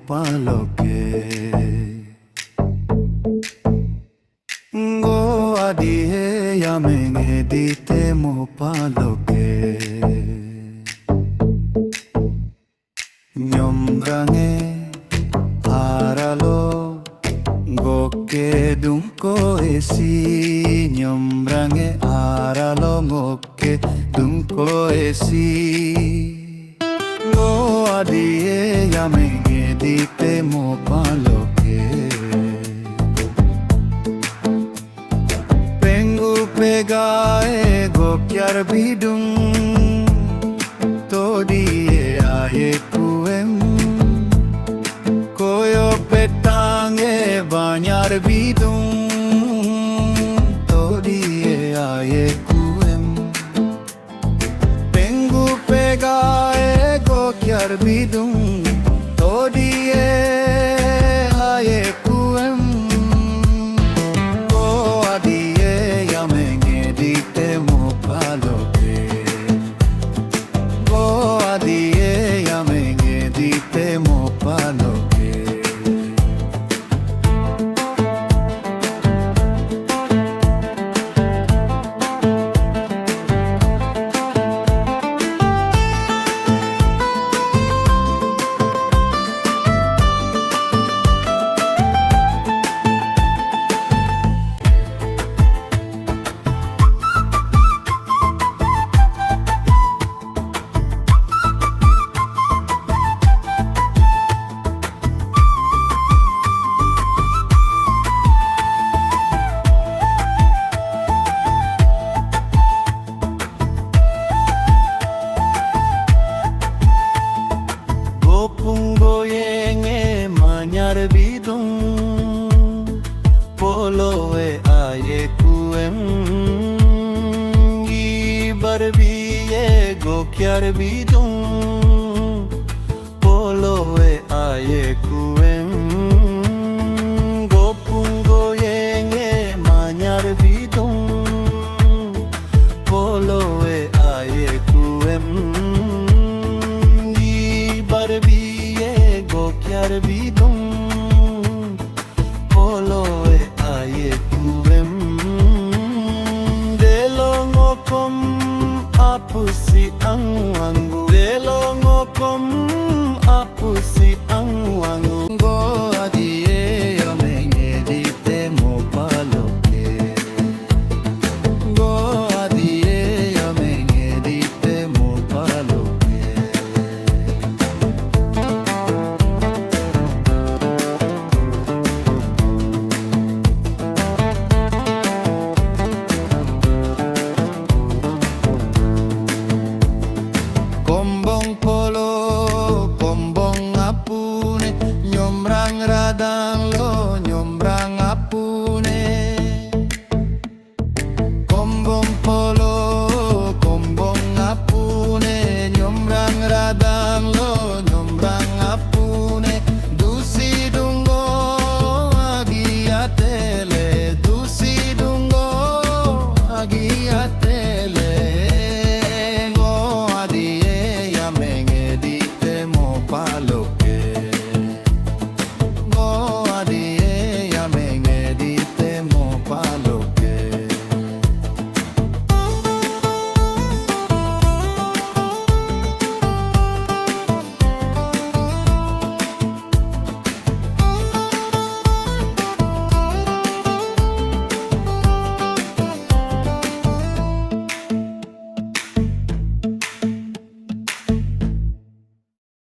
paloke go adihe yamenge dite mo paloke nyomrange aralo goke dunko esi nyomrange aralo goke dunko esi go adihe yamenge dite mo paloke pengu pegae gokyar bidung todiye aye kuem koyo petange banyar bidung todiye aye kuem pengu pegae gokyar bidung todiye aye kuem go adiye yamenge dite mo paloke go adiye yamenge dite mo paloke Pungoyenge manyar bidung poloe aye kuem gi barbiye gokyar bidung